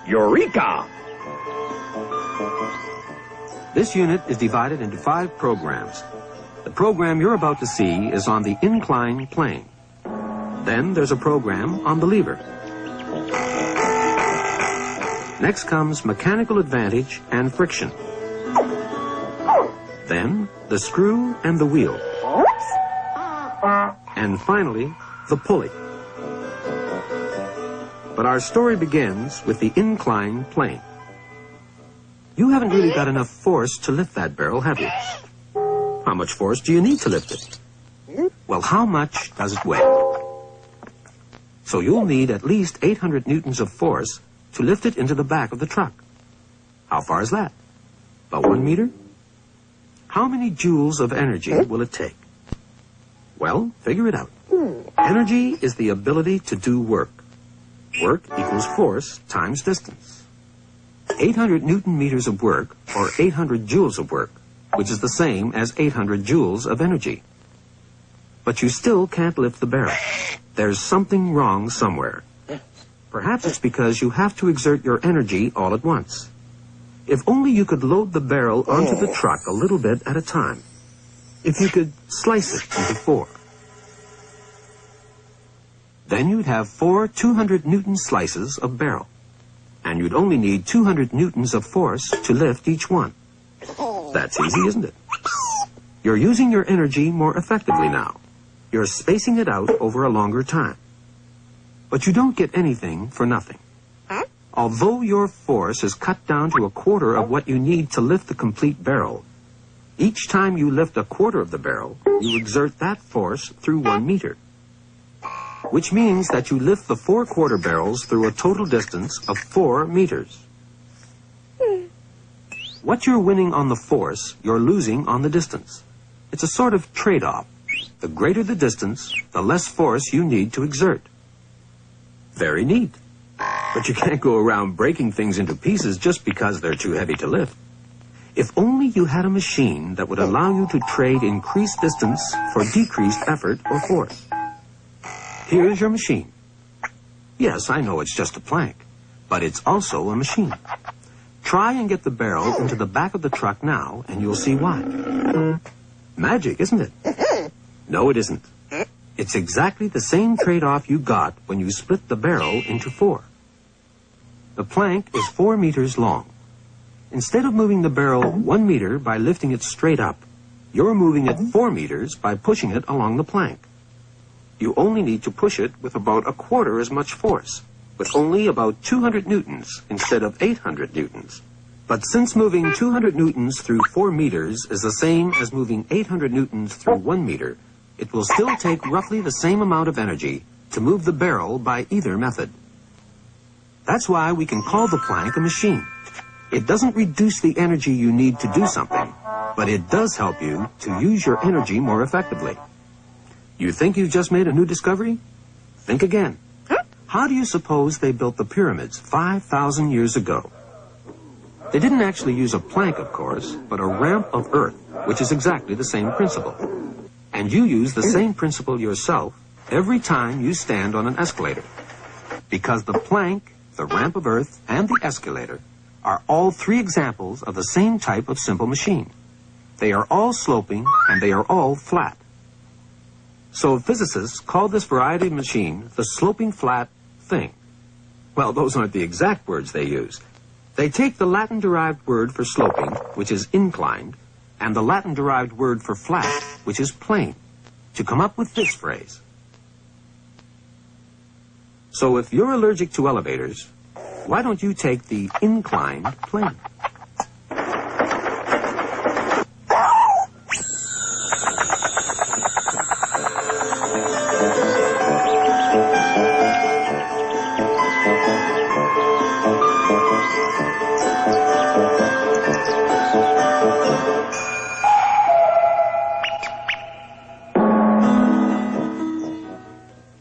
Eureka! This unit is divided into 5 programs. The program you're about to see is on the inclined plane. Then there's a program on the lever. Next comes mechanical advantage and friction. Then the screw and the wheel. And finally, the pulley. But our story begins with the inclined plane. You haven't really got enough force to lift that barrel, have you? How much force do you need to lift it? Well, how much does it weigh? So you'll need at least 800 newtons of force to lift it into the back of the truck. How far is that? About 1 meter? How many joules of energy will it take? Well, figure it out. Energy is the ability to do work. Work equals force times distance. 800 newton meters of work, or 800 joules of work, which is the same as 800 joules of energy. But you still can't lift the barrel. There's something wrong somewhere. Perhaps it's because you have to exert your energy all at once. If only you could load the barrel onto the truck a little bit at a time. If you could slice it into 4. Then you'd have 4 200-newton slices of barrel. And you'd only need 200 newtons of force to lift each one. That's easy, isn't it? You're using your energy more effectively now. You're spacing it out over a longer time. But you don't get anything for nothing. Although your force is cut down to a quarter of what you need to lift the complete barrel, each time you lift a quarter of the barrel, you exert that force through 1 meter. Which means that you lift the 4 quarter barrels through a total distance of 4 meters. What you're winning on the force, you're losing on the distance. It's a sort of trade-off. The greater the distance, the less force you need to exert. Very neat. But you can't go around breaking things into pieces just because they're too heavy to lift. If only you had a machine that would allow you to trade increased distance for decreased effort or force. Here's your machine. Yes, I know it's just a plank, but it's also a machine. Try and get the barrel into the back of the truck now, and you'll see why. Magic, isn't it? No, it isn't. It's exactly the same trade-off you got when you split the barrel into 4. The plank is 4 meters long. Instead of moving the barrel 1 meter by lifting it straight up, you're moving it 4 meters by pushing it along the plank. You only need to push it with about a quarter as much force, with only about 200 newtons instead of 800 newtons. But since moving 200 newtons through 4 meters is the same as moving 800 newtons through 1 meter, it will still take roughly the same amount of energy to move the barrel by either method. That's why we can call the plank a machine. It doesn't reduce the energy you need to do something, but it does help you to use your energy more effectively. You think you've just made a new discovery? Think again. How do you suppose they built the pyramids 5,000 years ago? They didn't actually use a plank, of course, but a ramp of earth, which is exactly the same principle. And you use the same principle yourself every time you stand on an escalator. Because the plank, the ramp of earth, and the escalator are all 3 examples of the same type of simple machine. They are all sloping, and they are all flat. So physicists call this variety of machine the sloping flat thing. Well, those aren't the exact words they use. They take the Latin-derived word for sloping, which is inclined, and the Latin-derived word for flat, which is plane, to come up with this phrase. So if you're allergic to elevators, why don't you take the inclined plane?